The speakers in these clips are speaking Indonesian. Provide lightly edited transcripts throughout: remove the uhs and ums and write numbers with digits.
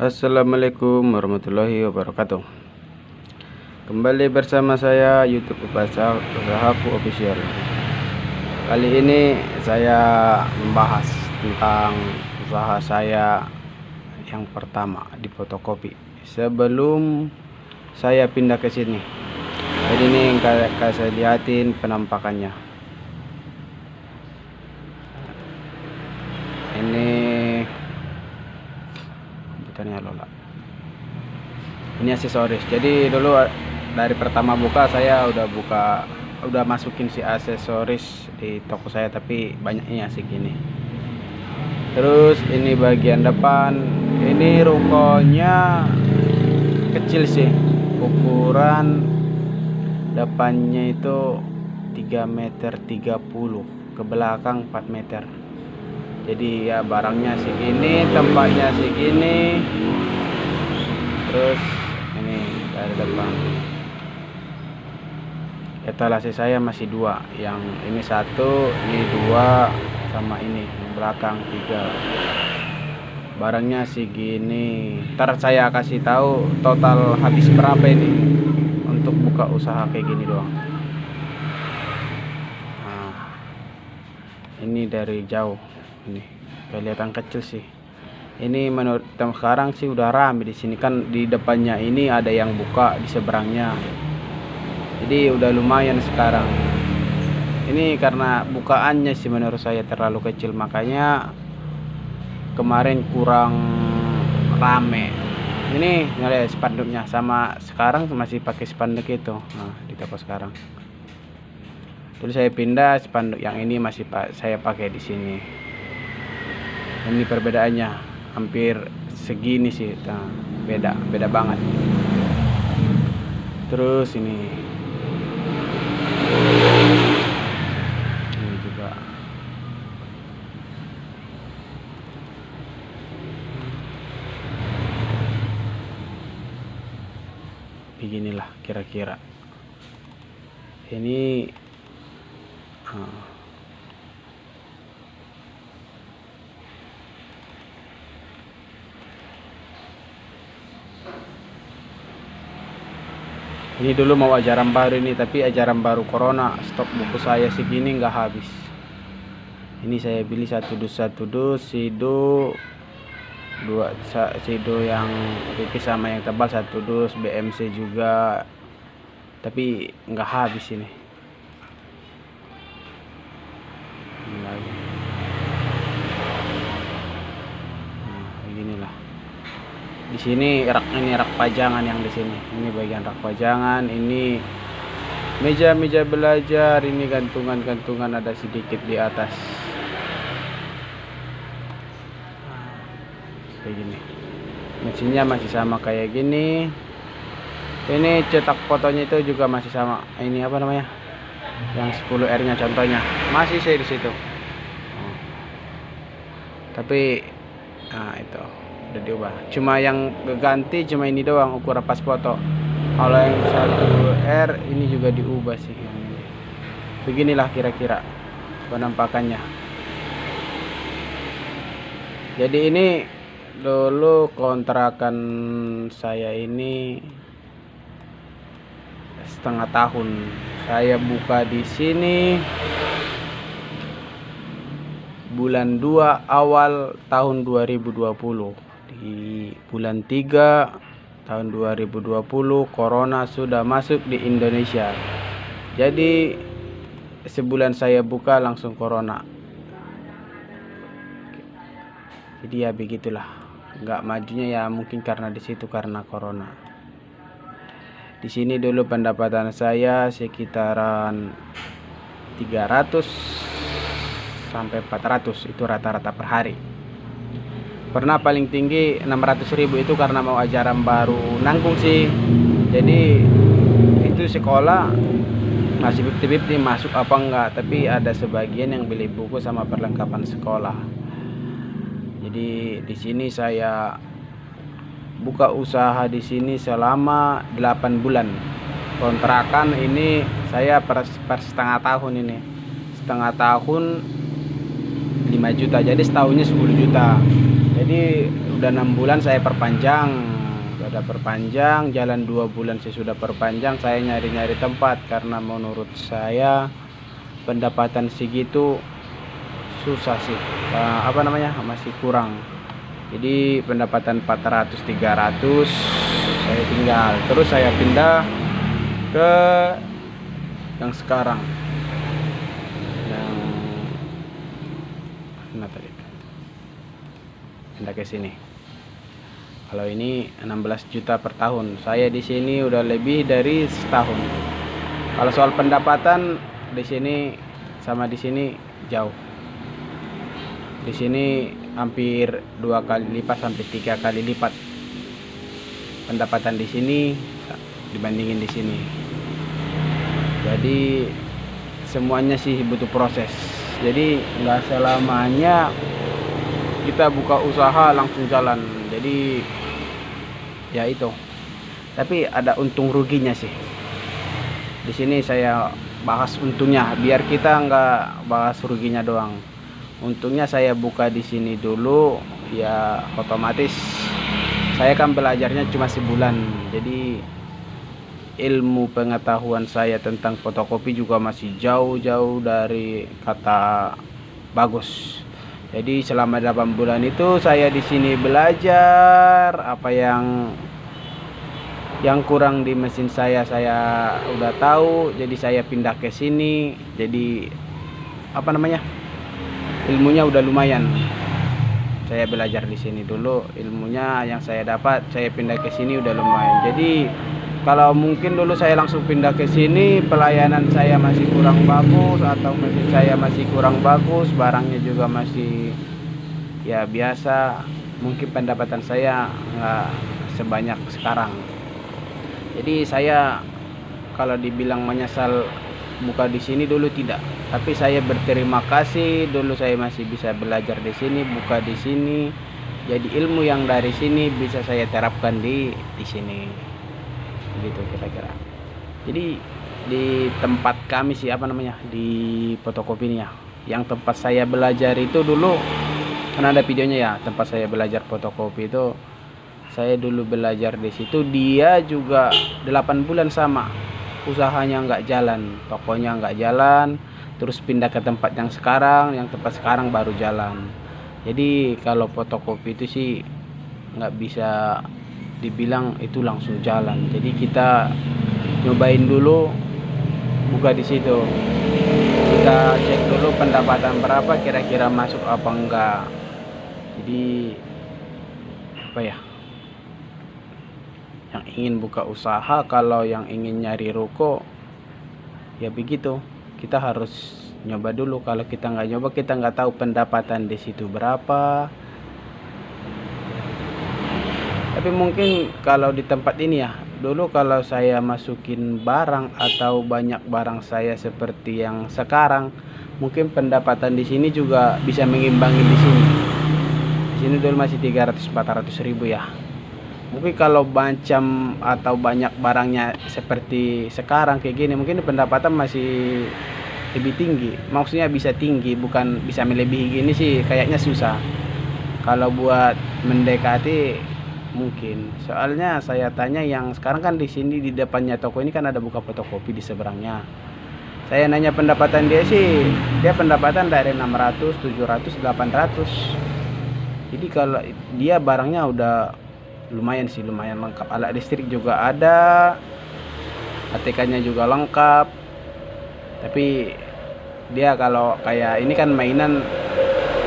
Assalamualaikum warahmatullahi wabarakatuh. Kembali bersama saya YouTube Usahaku Official. Kali ini saya membahas tentang usaha saya yang pertama di fotokopi sebelum saya pindah ke sini. Jadi ini kayak saya lihatin penampakannya. Ini Lola. Ini aksesoris. Jadi dulu dari pertama buka saya udah masukin si aksesoris di toko saya, tapi banyaknya segini. Terus ini bagian depan. Ini rukonya kecil sih. Ukuran depannya itu 3,30 meter, ke belakang 4 meter. Jadi ya barangnya segini, tempatnya segini. Terus ini dari depan. Etalase saya masih 2. Yang ini 1, ini 2, sama ini yang belakang 3. Barangnya segini. Ntar saya kasih tahu total habis berapa ini untuk buka usaha kayak gini doang. Nah, ini dari jauh. Ini kelihatan kecil sih. Ini menurut sekarang sih udah ramai di sini, kan di depannya ini ada yang buka di seberangnya. Jadi udah lumayan sekarang. Ini karena bukaannya sih menurut saya terlalu kecil, makanya kemarin kurang rame. Ini ngeliat spanduknya, sama sekarang masih pakai spanduk itu. Nah, di toko sekarang. Terus saya pindah, spanduk yang ini masih saya pakai di sini. Ini perbedaannya hampir segini sih. Nah, beda banget. Terus ini juga beginilah kira-kira. Ini ini dulu mau ajaran baru ini, tapi ajaran baru corona, stok buku saya segini nggak habis. Ini saya beli 1 dus sido 2 sido yang tipis sama yang tebal 1 dus, BMC juga, tapi nggak habis ini. Ini lagi. Nah, beginilah. Di sini rak pajangan yang di sini. Ini bagian rak pajangan, ini meja belajar, ini gantungan ada sedikit di atas. Kayak gini. Mesinnya masih sama kayak gini. Ini cetak fotonya itu juga masih sama. Ini apa namanya? Yang 10R-nya contohnya. Masih saya di situ. Tapi itu udah diubah, cuma yang ganti cuma ini doang, ukuran pas foto. Kalau yang 1R ini juga diubah sih. Beginilah kira-kira penampakannya. Jadi ini dulu kontrakan saya ini setengah tahun. Saya buka di sini bulan 2 awal tahun 2020. Di bulan 3 tahun 2020 corona sudah masuk di Indonesia. Jadi sebulan saya buka langsung corona. Jadi ya begitulah, nggak majunya ya mungkin karena di situ karena corona. Di sini dulu pendapatan saya sekitaran 300 sampai 400 itu rata-rata per hari. Pernah paling tinggi 600.000 itu karena mau ajaran baru nanggung sih. Jadi itu sekolah masih 50-50 masuk apa enggak, tapi ada sebagian yang beli buku sama perlengkapan sekolah. Jadi di sini saya buka usaha di sini selama 8 bulan. Kontrakan ini saya per setengah tahun ini. Setengah tahun 5 juta, jadi setahunnya 10 juta. Jadi udah 6 bulan saya perpanjang, sudah perpanjang, jalan 2 bulan saya sudah perpanjang. Saya nyari-nyari tempat karena menurut saya pendapatan segitu susah sih, masih kurang. Jadi pendapatan 400-300 saya tinggal, terus saya pindah ke yang sekarang, yang mana tadi, pindah ke sini. Kalau ini 16 juta per tahun. Saya di sini udah lebih dari setahun. Kalau soal pendapatan di sini sama di sini jauh. Di sini hampir 2 kali lipat sampai 3 kali lipat pendapatan di sini dibandingin di sini. Jadi semuanya sih butuh proses. Jadi nggak selamanya kita buka usaha langsung jalan. Jadi ya itu. Tapi ada untung ruginya sih. Di sini saya bahas untungnya, biar kita nggak bahas ruginya doang. Untungnya saya buka di sini dulu, ya otomatis saya kan belajarnya cuma sebulan. Jadi ilmu pengetahuan saya tentang fotokopi juga masih jauh-jauh dari kata bagus. Jadi selama 8 bulan itu saya di sini belajar apa yang kurang di mesin saya udah tahu. Jadi saya pindah ke sini. Jadi ilmunya udah lumayan. Saya belajar di sini dulu, ilmunya yang saya dapat, saya pindah ke sini udah lumayan. Jadi kalau mungkin dulu saya langsung pindah ke sini, pelayanan saya masih kurang bagus, atau mesin saya masih kurang bagus, barangnya juga masih ya biasa, mungkin pendapatan saya nggak sebanyak sekarang. Jadi saya kalau dibilang menyesal buka di sini dulu tidak, tapi saya berterima kasih dulu saya masih bisa belajar di sini, buka di sini. Jadi ilmu yang dari sini bisa saya terapkan di sini. Gitu kira-kira. Jadi di tempat kami sih di fotokopinya, yang tempat saya belajar itu dulu kan ada videonya ya, tempat saya belajar fotokopi itu saya dulu belajar di situ. Dia juga 8 bulan sama, usahanya nggak jalan, tokonya nggak jalan, terus pindah ke tempat yang tempat sekarang baru jalan. Jadi kalau fotokopi itu sih nggak bisa dibilang itu langsung jalan. Jadi kita nyobain dulu buka di situ, kita cek dulu pendapatan berapa, kira-kira masuk apa enggak. Jadi yang ingin buka usaha, kalau yang ingin nyari ruko ya begitu, kita harus nyoba dulu. Kalau kita nggak nyoba, kita nggak tahu pendapatan di situ berapa. Tapi mungkin kalau di tempat ini ya, dulu kalau saya masukin barang atau banyak barang saya seperti yang sekarang, mungkin pendapatan di sini juga bisa mengimbangi di sini. Di sini dulu masih 300-400 ribu ya. Mungkin kalau macam atau banyak barangnya seperti sekarang kayak gini, mungkin pendapatan masih lebih tinggi. Maksudnya bisa tinggi, bukan bisa melebihi gini sih, kayaknya susah. Kalau buat mendekati mungkin. Soalnya saya tanya yang sekarang kan di sini di depannya toko ini kan ada buka fotokopi di seberangnya. Saya nanya pendapatan dia sih, dia pendapatan dari 600, 700, 800. Jadi kalau dia barangnya udah lumayan lengkap, alat listrik juga ada, ATK-nya juga lengkap. Tapi dia kalau kayak ini kan mainan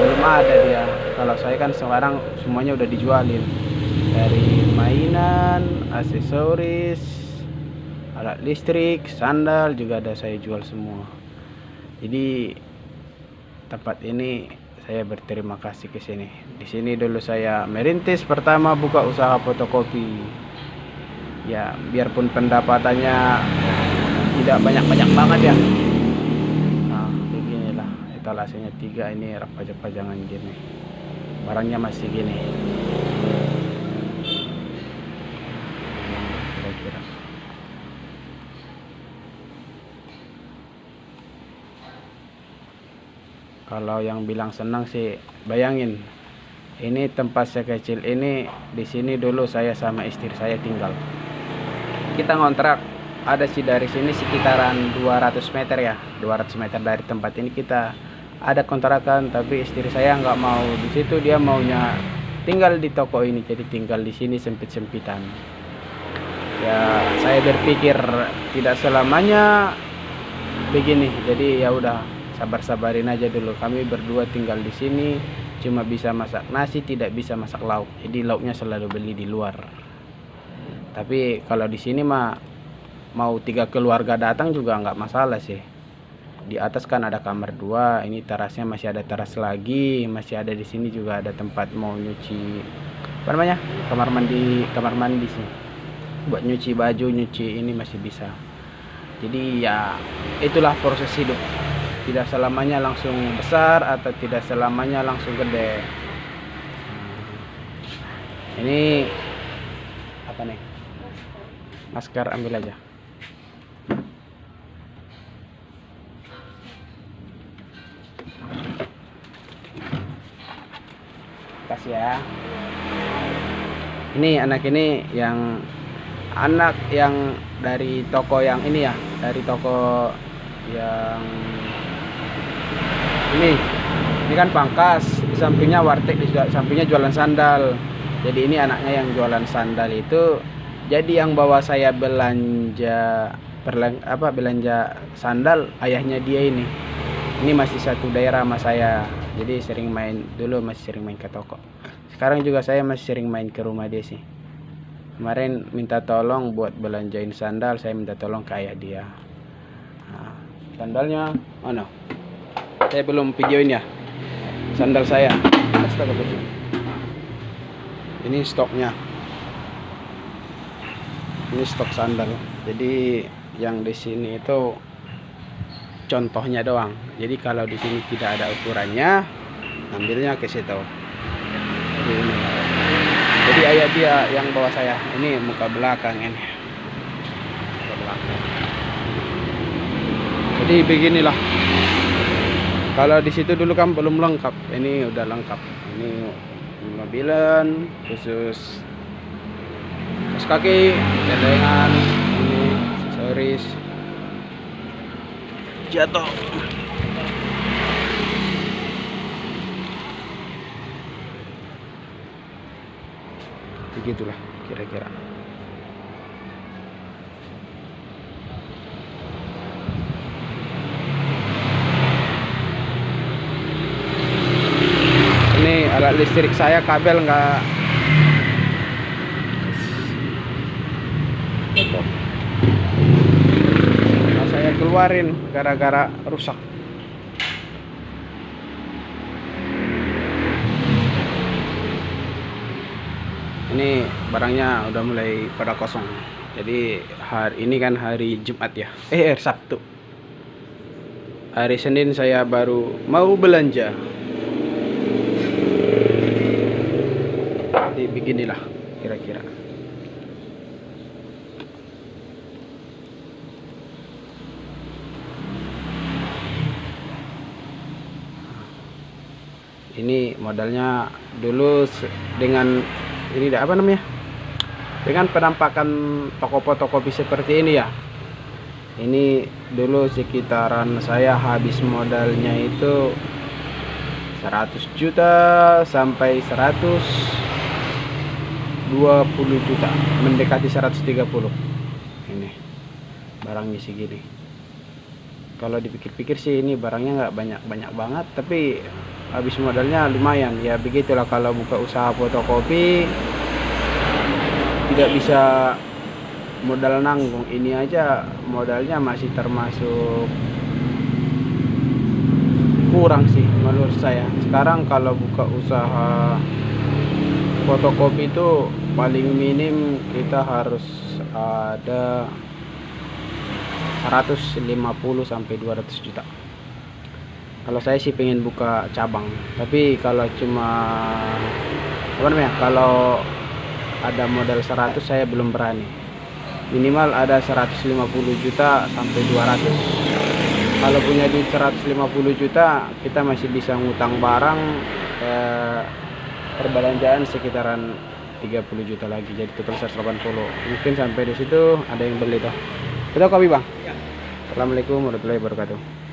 belum ada dia. Kalau saya kan sekarang semuanya udah dijualin, dari mainan, aksesoris, alat listrik, sandal juga ada saya jual semua. Jadi tempat ini saya berterima kasih ke sini. Di sini dulu saya merintis pertama buka usaha fotokopi. Ya, biarpun pendapatannya tidak banyak-banyak banget ya. Nah, beginilah etalasenya 3 ini, rak pajak-pajangan gini. Barangnya masih gini. Kira-kira. Kalau yang bilang senang sih, bayangin Ini tempat sekecil ini, di sini dulu saya sama istri saya tinggal. Kita ngontrak ada sih dari sini sekitaran 200 meter ya, 200 meter dari tempat ini kita ada kontrakan, tapi istri saya nggak mau di situ, dia maunya tinggal di toko ini, jadi tinggal di sini sempit-sempitan. Ya saya berpikir tidak selamanya begini, jadi ya udah sabar-sabarin aja dulu. Kami berdua tinggal di sini cuma bisa masak nasi, tidak bisa masak lauk, jadi lauknya selalu beli di luar. Tapi kalau di sini mah mau 3 keluarga datang juga nggak masalah sih. Di atas kan ada kamar 2, ini terasnya masih ada teras lagi, masih ada di sini juga ada tempat mau nyuci apa namanya, kamar mandi sih, buat nyuci baju, nyuci ini masih bisa. Jadi ya itulah proses hidup, tidak selamanya langsung besar atau tidak selamanya langsung gede. Ini apa nih, masker ambil aja. Kasih ya. Ini anak yang dari toko yang ini ya, dari toko yang ini kan pangkas, di sampingnya warteg, di sampingnya jualan sandal. Jadi ini anaknya yang jualan sandal itu, jadi yang bawa saya belanja belanja sandal ayahnya dia ini masih satu daerah sama saya, jadi sering main dulu, masih sering main ke toko. Sekarang juga saya masih sering main ke rumah dia sih. Kemarin minta tolong buat belanjain sandal, saya minta tolong ke ayah dia. Nah, sandalnya mana? Saya belum videoin ya sandal saya. Astaga, betul. Ini stoknya. Ini stok sandal. Jadi yang di sini itu contohnya doang. Jadi kalau di sini tidak ada ukurannya, ambilnya ke situ. Jadi ayah dia yang bawa saya. Ini muka belakang ini. Muka belakang. Jadi beginilah. Kalau di situ dulu kan belum lengkap, ini udah lengkap. Ini mobilan khusus kaos kaki, celengan, ini aksesoris. Jatuh. Begitulah kira-kira. Ini alat listrik saya, kabel nggak saya keluarin gara-gara rusak. Ini barangnya udah mulai pada kosong. Jadi hari ini kan hari Jumat ya, Sabtu. Hari Senin saya baru mau belanja. Jadi beginilah kira-kira. Ini modalnya dulu dengan ini apa namanya, dengan penampakan toko fotokopi seperti ini ya. Ini dulu sekitaran saya habis modalnya itu 100 juta sampai 120 juta, mendekati 130. Ini barangnya segini. Kalau dipikir-pikir sih ini barangnya nggak banyak banget, tapi habis modalnya lumayan. Ya begitulah kalau buka usaha fotokopi, tidak bisa modal nanggung. Ini aja modalnya masih termasuk kurang sih menurut saya. Sekarang kalau buka usaha fotokopi itu paling minim kita harus ada 150 sampai 200 juta. Kalau saya sih pengen buka cabang, tapi kalau cuma apa namanya, kalau ada modal 100 saya belum berani. Minimal ada 150 juta sampai 200. Kalau punya duit 150 juta kita masih bisa ngutang barang perbelanjaan sekitaran 30 juta lagi, jadi total 180. Mungkin sampai di situ ada yang beli toh. Betul kopi bang? Assalamualaikum warahmatullahi wabarakatuh.